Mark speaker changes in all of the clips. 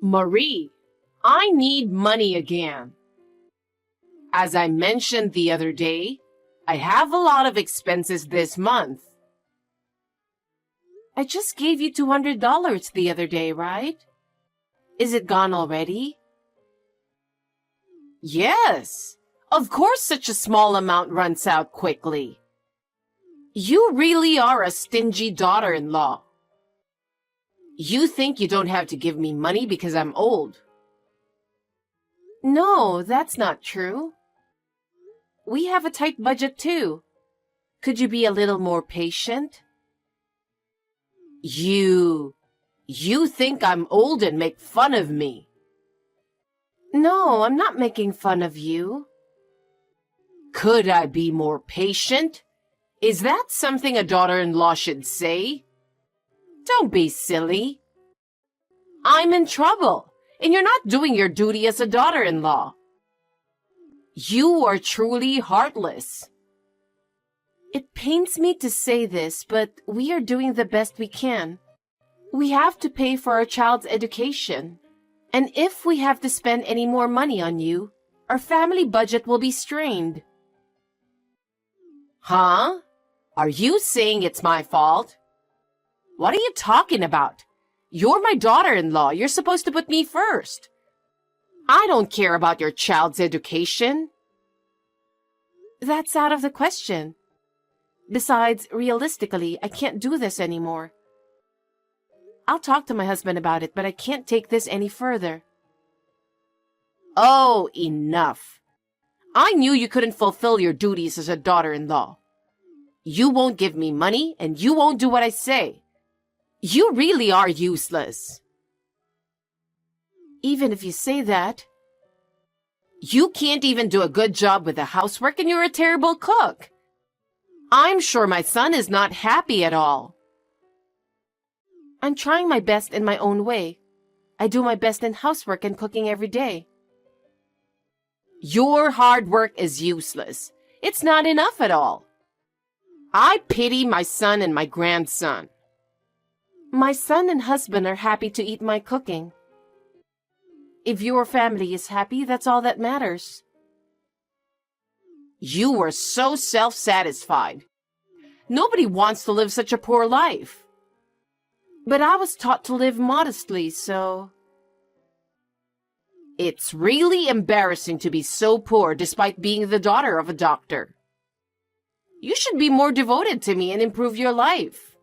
Speaker 1: Marie, I need money again. As I mentioned the other day, I have a lot of expenses this month. I just gave you $200 the other day, right? Is it gone already? Yes. Of course such a small amount runs out quickly. You really are a stingy daughter-in-law. You think you don't have to give me money because I'm old. No, that's not true. We have a tight budget too. Could you be a little more patient? You think I'm old and make fun of me. No, I'm not making fun of you. Could I be more patient? Is that something a daughter-in-law should say? Don't be silly. I'm in trouble, and you're not doing your duty as a daughter-in-law. You are truly heartless. It pains me to say this, but we are doing the best we can. We have to pay for our child's education. And if we have to spend any more money on you, our family budget will be strained. Huh? Are you saying it's my fault? What are you talking about? You're my daughter-in-law. You're supposed to put me first. I don't care about your child's education. That's out of the question. Besides, realistically, I can't do this anymore. I'll talk to my husband about it, but I can't take this any further. Oh, enough. I knew you couldn't fulfill your duties as a daughter-in-law. You won't give me money, and you won't do what I say. You really are useless. Even if you say that, you can't even do a good job with the housework, and you're a terrible cook. I'm sure my son is not happy at all. I'm trying my best in my own way. I do my best in housework and cooking every day. Your hard work is useless. It's not enough at all. I pity my son and my grandson. My son and husband are happy to eat my cooking. If your family is happy, that's all that matters. You were so self-satisfied. Nobody wants to live such a poor life. But I was taught to live modestly, so... It's really embarrassing to be so poor despite being the daughter of a doctor. You should be more devoted to me and improve your life.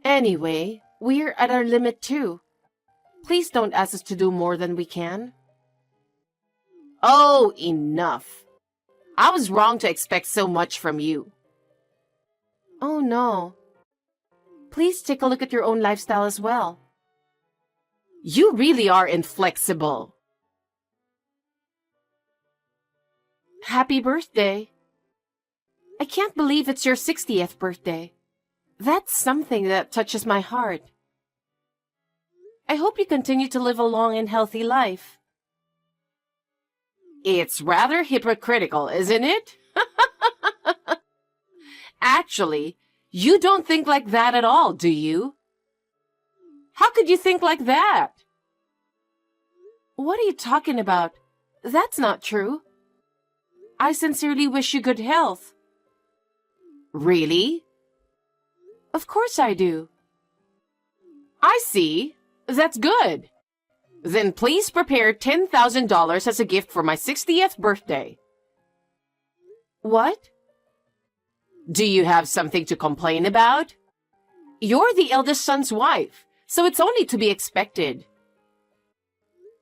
Speaker 1: Anyway, we're at our limit too. Please don't ask us to do more than we can. Oh, enough. I was wrong to expect so much from you. Oh, no. Please take a look at your own lifestyle as well. You really are inflexible. Happy birthday. I can't believe it's your 60th birthday. That's something that touches my heart. I hope you continue to live a long and healthy life. It's rather hypocritical, isn't it? Actually, you don't think like that at all, do you? How could you think like that? What are you talking about? That's not true. I sincerely wish you good health. Really? Of course I do. I see. That's good. Then please prepare $10,000 as a gift for my 60th birthday. What? Do you have something to complain about? You're the eldest son's wife, so it's only to be expected.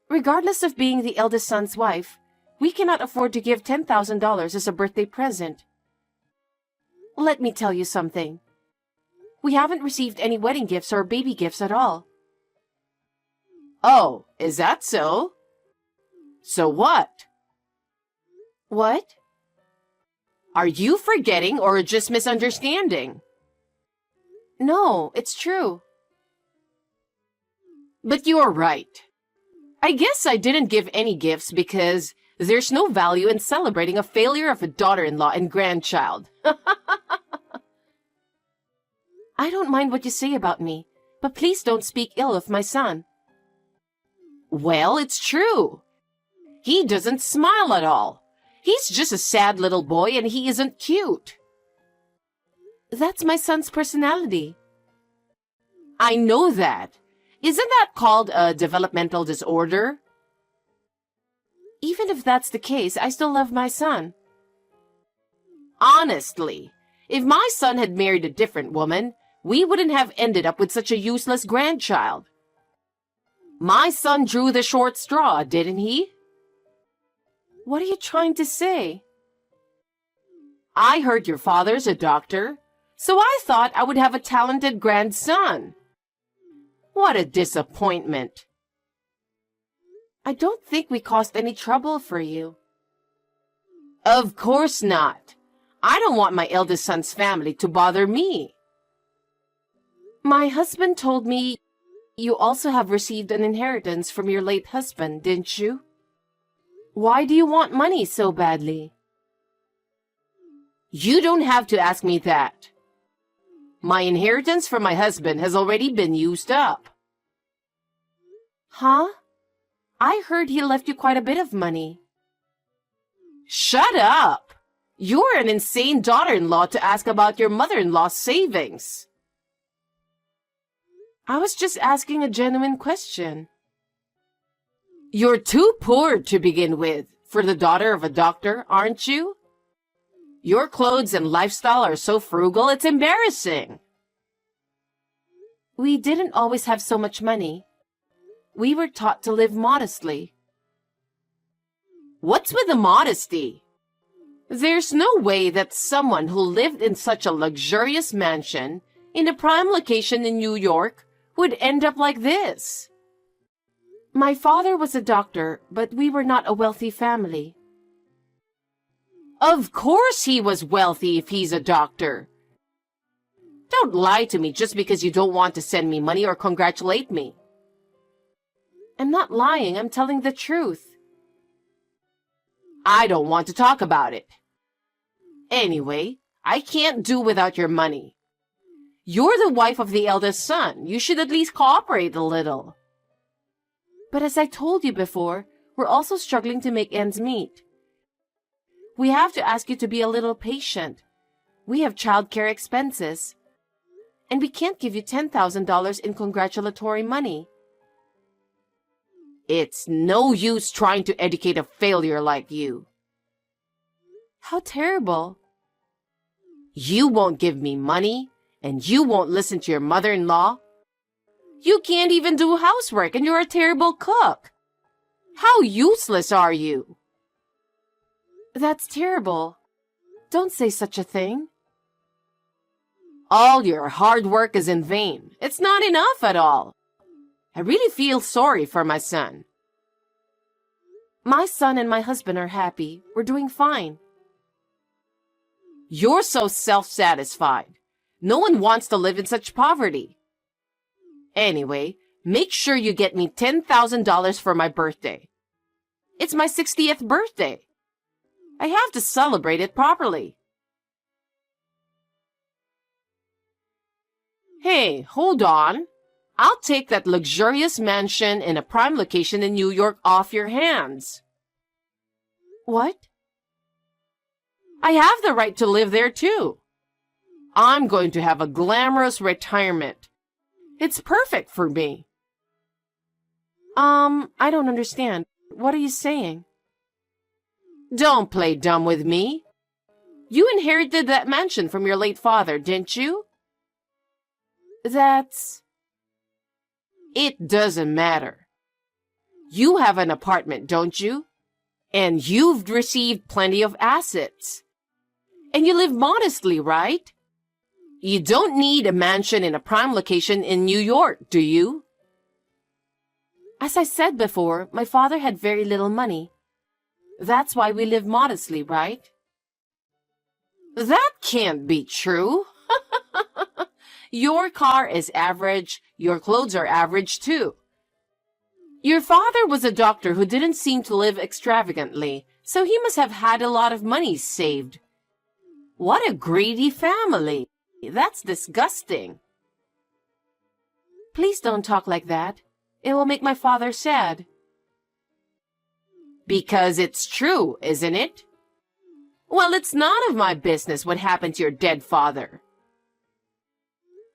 Speaker 1: Regardless of being the eldest son's wife, we cannot afford to give $10,000 as a birthday present. Let me tell you something. We haven't received any wedding gifts or baby gifts at all. Oh, is that so? So what? What? Are you forgetting or just misunderstanding? No, it's true. But you're right. I guess I didn't give any gifts because there's no value in celebrating a failure of a daughter-in-law and grandchild. I don't mind what you say about me, but please don't speak ill of my son. Well, it's true. He doesn't smile at all. He's just a sad little boy and he isn't cute. That's my son's personality. I know that. Isn't that called a developmental disorder? Even if that's the case, I still love my son. Honestly, if my son had married a different woman, we wouldn't have ended up with such a useless grandchild. My son drew the short straw, didn't he? What are you trying to say? I heard your father's a doctor, so I thought I would have a talented grandson. What a disappointment. I don't think we caused any trouble for you. Of course not. I don't want my eldest son's family to bother me. My husband told me you also have received an inheritance from your late husband, didn't you? Why do you want money so badly? You don't have to ask me that. My inheritance from my husband has already been used up. Huh? I heard he left you quite a bit of money. Shut up! You're an insane daughter-in-law to ask about your mother-in-law's savings. I was just asking a genuine question. You're too poor to begin with, for the daughter of a doctor, aren't you? Your clothes and lifestyle are so frugal, it's embarrassing. We didn't always have so much money. We were taught to live modestly. What's with the modesty? There's no way that someone who lived in such a luxurious mansion in a prime location in New York would end up like this. My father was a doctor, but we were not a wealthy family. Of course he was wealthy if he's a doctor. Don't lie to me just because you don't want to send me money or congratulate me. I'm not lying, I'm telling the truth. I don't want to talk about it. Anyway, I can't do without your money. You're the wife of the eldest son. You should at least cooperate a little. But as I told you before, we're also struggling to make ends meet. We have to ask you to be a little patient. We have childcare expenses. And we can't give you $10,000 in congratulatory money. It's no use trying to educate a failure like you. How terrible. You won't give me money, and you won't listen to your mother-in-law. You can't even do housework, and you're a terrible cook. How useless are you? That's terrible. Don't say such a thing. All your hard work is in vain. It's not enough at all. I really feel sorry for my son. My son and my husband are happy. We're doing fine. You're so self-satisfied. No one wants to live in such poverty. Anyway, make sure you get me $10,000 for my birthday. It's my 60th birthday. I have to celebrate it properly. Hey, hold on. I'll take that luxurious mansion in a prime location in New York off your hands. What? I have the right to live there too. I'm going to have a glamorous retirement. It's perfect for me. I don't understand. What are you saying? Don't play dumb with me. You inherited that mansion from your late father, didn't you? It doesn't matter. You have an apartment, don't you? And you've received plenty of assets. And you live modestly, right? You don't need a mansion in a prime location in New York, do you? As I said before, my father had very little money. That's why we live modestly, right? That can't be true. Your car is average. Your clothes are average too. Your father was a doctor who didn't seem to live extravagantly, so he must have had a lot of money saved. What a greedy family. That's disgusting. Please don't talk like that. It will make my father sad. Because it's true, isn't it? Well, it's none of my business what happened to your dead father.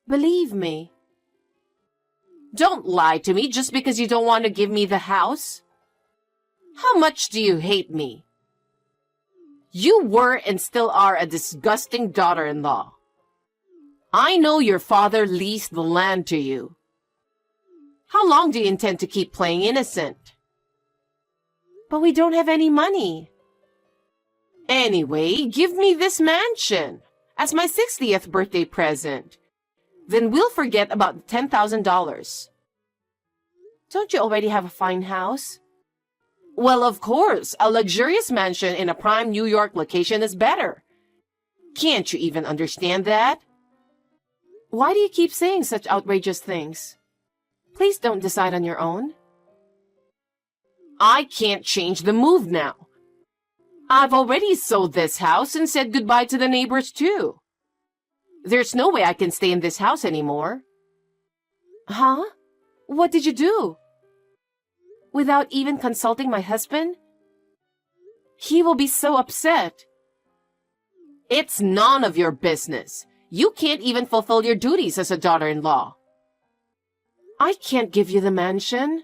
Speaker 1: Believe me. Don't lie to me just because you don't want to give me the house. How much do you hate me? You were and still are a disgusting daughter-in-law. I know your father leased the land to you. How long do you intend to keep playing innocent? But we don't have any money. Anyway, give me this mansion as my 60th birthday present. Then we'll forget about the $10,000. Don't you already have a fine house? Well, of course, a luxurious mansion in a prime New York location is better. Can't you even understand that? Why do you keep saying such outrageous things? Please don't decide on your own. I can't change the move now. I've already sold this house and said goodbye to the neighbors too. There's no way I can stay in this house anymore. Huh? What did you do? Without even consulting my husband? He will be so upset. It's none of your business. You can't even fulfill your duties as a daughter-in-law. I can't give you the mansion.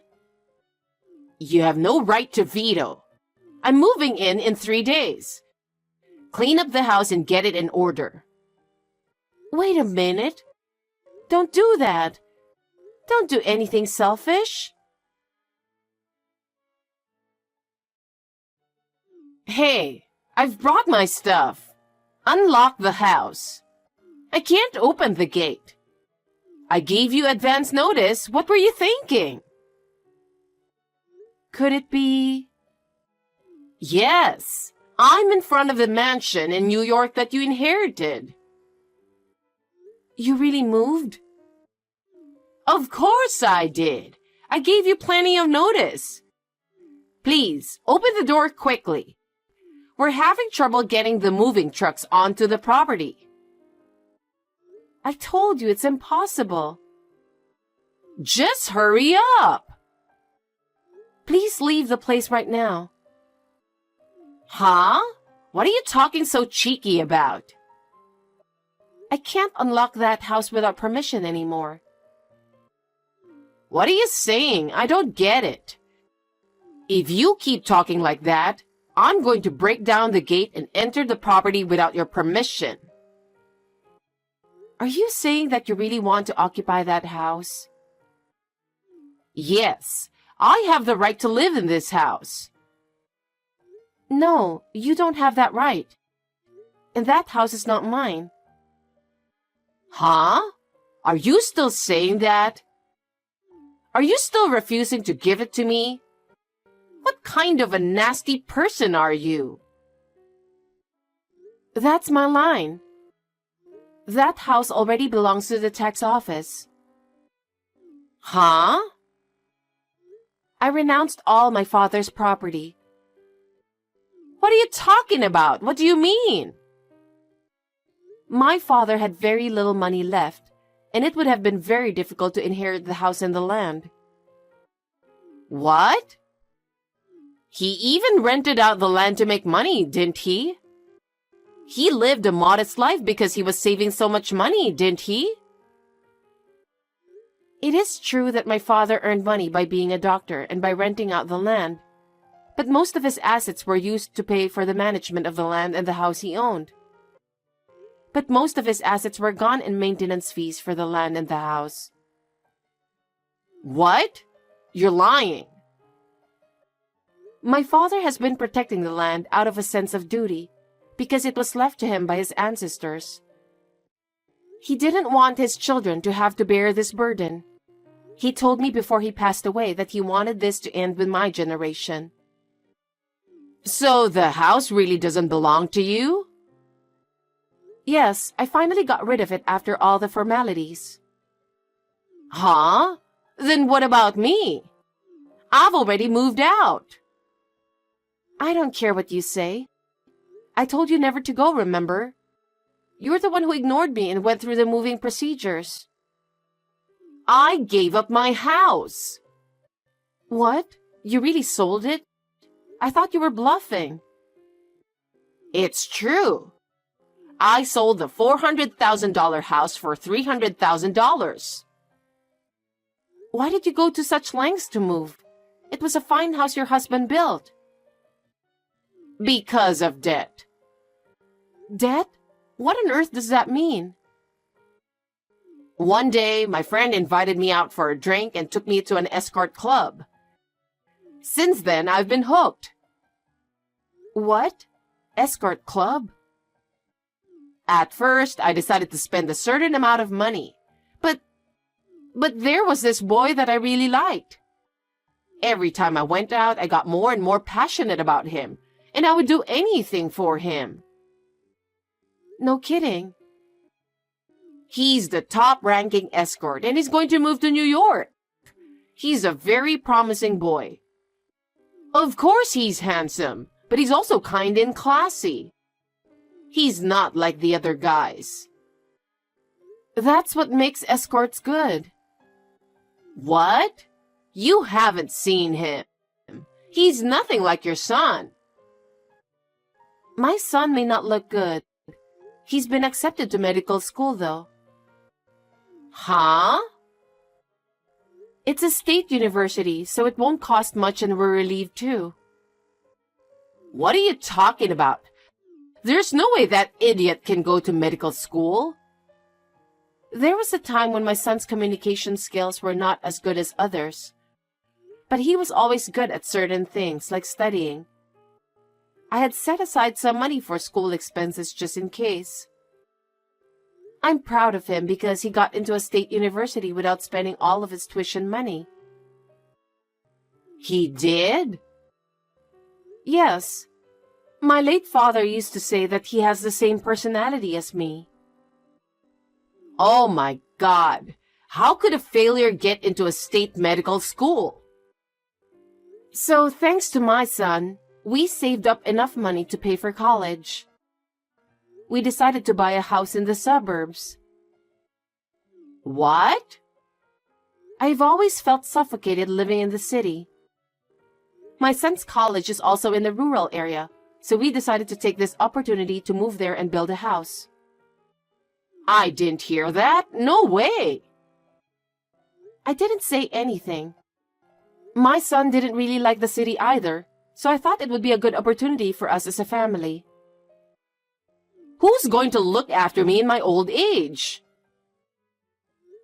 Speaker 1: You have no right to veto. I'm moving in 3 days. Clean up the house and get it in order. Wait a minute. Don't do that. Don't do anything selfish. Hey, I've brought my stuff. Unlock the house. I can't open the gate. I gave you advance notice. What were you thinking? Could it be? Yes, I'm in front of the mansion in New York that you inherited. You really moved? Of course I did. I gave you plenty of notice. Please, open the door quickly. We're having trouble getting the moving trucks onto the property. I told you it's impossible. Just hurry up. Please leave the place right now. Huh? What are you talking so cheeky about? I can't unlock that house without permission anymore. What are you saying? I don't get it. If you keep talking like that, I'm going to break down the gate and enter the property without your permission. Are you saying that you really want to occupy that house? Yes, I have the right to live in this house. No, you don't have that right. And that house is not mine. Huh? Are you still saying that? Are you still refusing to give it to me? What kind of a nasty person are you? That's my line. That house already belongs to the tax office. Huh? I renounced all my father's property. What are you talking about? What do you mean? My father had very little money left, and it would have been very difficult to inherit the house and the land. What? He even rented out the land to make money, didn't he? He lived a modest life because he was saving so much money, didn't he? It is true that my father earned money by being a doctor and by renting out the land, but most of his assets were used to pay for the management of the land and the house he owned. But most of his assets were gone in maintenance fees for the land and the house. What? You're lying. My father has been protecting the land out of a sense of duty because it was left to him by his ancestors. He didn't want his children to have to bear this burden. He told me before he passed away that he wanted this to end with my generation. So the house really doesn't belong to you? Yes, I finally got rid of it after all the formalities. Huh? Then what about me? I've already moved out. I don't care what you say. I told you never to go, remember? You're the one who ignored me and went through the moving procedures. I gave up my house. What? You really sold it? I thought you were bluffing. It's true. I sold the $400,000 house for $300,000. Why did you go to such lengths to move? It was a fine house your husband built. Because of debt. Debt? What on earth does that mean? One day, my friend invited me out for a drink and took me to an escort club. Since then, I've been hooked. What? Escort club? At first, I decided to spend a certain amount of money. But there was this boy that I really liked. Every time I went out, I got more and more passionate about him, and I would do anything for him. No kidding. He's the top-ranking escort, and he's going to move to New York. He's a very promising boy. Of course he's handsome, but he's also kind and classy. He's not like the other guys. That's what makes escorts good. What? You haven't seen him. He's nothing like your son. My son may not look good. He's been accepted to medical school, though. Huh? It's a state university, so it won't cost much and we're relieved too. What are you talking about? There's no way that idiot can go to medical school. There was a time when my son's communication skills were not as good as others. But he was always good at certain things, like studying. I had set aside some money for school expenses just in case. I'm proud of him because he got into a state university without spending all of his tuition money. He did? Yes. My late father used to say that he has the same personality as me. Oh my God! How could a failure get into a state medical school? So thanks to my son, we saved up enough money to pay for college. We decided to buy a house in the suburbs. What? I've always felt suffocated living in the city. My son's college is also in the rural area, so we decided to take this opportunity to move there and build a house. I didn't hear that. No way. I didn't say anything. My son didn't really like the city either, so I thought it would be a good opportunity for us as a family. Who's going to look after me in my old age?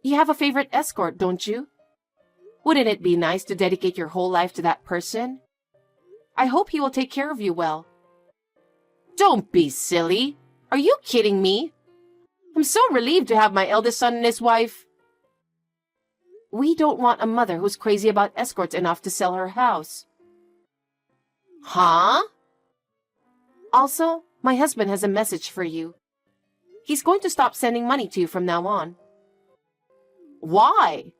Speaker 1: You have a favorite escort, don't you? Wouldn't it be nice to dedicate your whole life to that person? I hope he will take care of you well. Don't be silly. Are you kidding me? I'm so relieved to have my eldest son and his wife. We don't want a mother who's crazy about escorts enough to sell her house. Huh? Also, my husband has a message for you. He's going to stop sending money to you from now on. Why?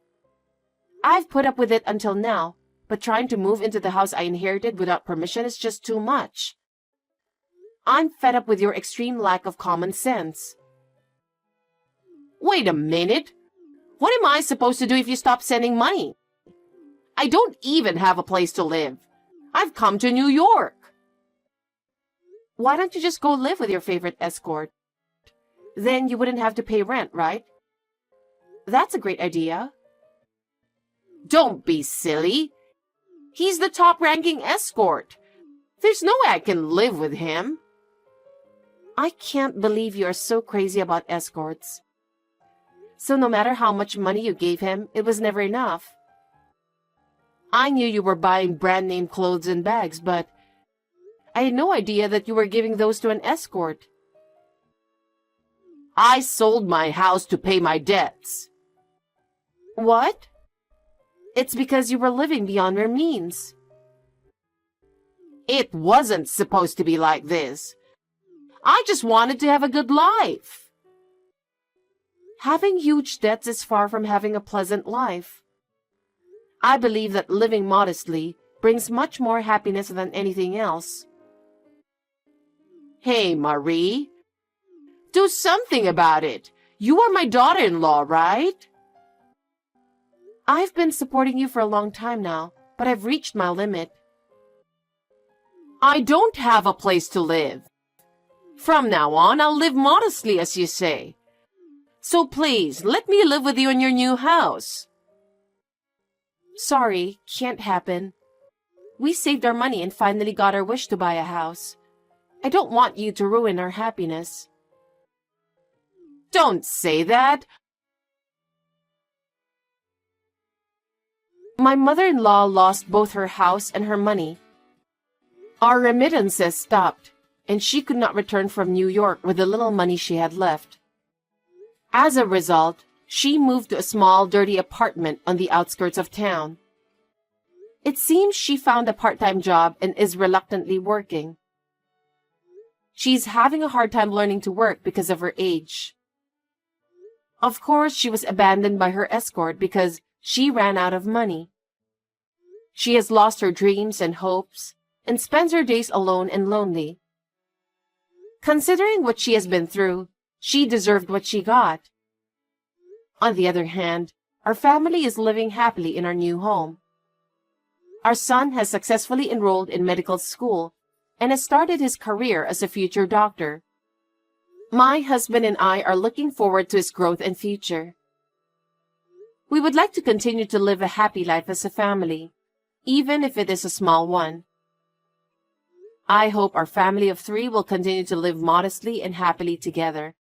Speaker 1: I've put up with it until now, but trying to move into the house I inherited without permission is just too much. I'm fed up with your extreme lack of common sense. Wait a minute. What am I supposed to do if you stop sending money? I don't even have a place to live. I've come to New York. Why don't you just go live with your favorite escort? Then you wouldn't have to pay rent, right? That's a great idea. Don't be silly. He's the top-ranking escort. There's no way I can live with him. I can't believe you are so crazy about escorts. So no matter how much money you gave him, it was never enough. I knew you were buying brand-name clothes and bags, but I had no idea that you were giving those to an escort. I sold my house to pay my debts. What? It's because you were living beyond your means. It wasn't supposed to be like this. I just wanted to have a good life. Having huge debts is far from having a pleasant life. I believe that living modestly brings much more happiness than anything else. Hey, Marie. Do something about it. You are my daughter-in-law, right? I've been supporting you for a long time now, but I've reached my limit. I don't have a place to live. From now on, I'll live modestly, as you say. So please, let me live with you in your new house. Sorry, can't happen. We saved our money and finally got our wish to buy a house. I don't want you to ruin our happiness. Don't say that. My mother-in-law lost both her house and her money. Our remittances stopped, and she could not return from New York with the little money she had left. As a result, she moved to a small, dirty apartment on the outskirts of town. It seems she found a part-time job and is reluctantly working. She's having a hard time learning to work because of her age. Of course, she was abandoned by her escort because she ran out of money. She has lost her dreams and hopes and spends her days alone and lonely. Considering what she has been through, she deserved what she got. On the other hand, our family is living happily in our new home. Our son has successfully enrolled in medical school and has started his career as a future doctor. My husband and I are looking forward to his growth and future. We would like to continue to live a happy life as a family, even if it is a small one. I hope our family of 3 will continue to live modestly and happily together.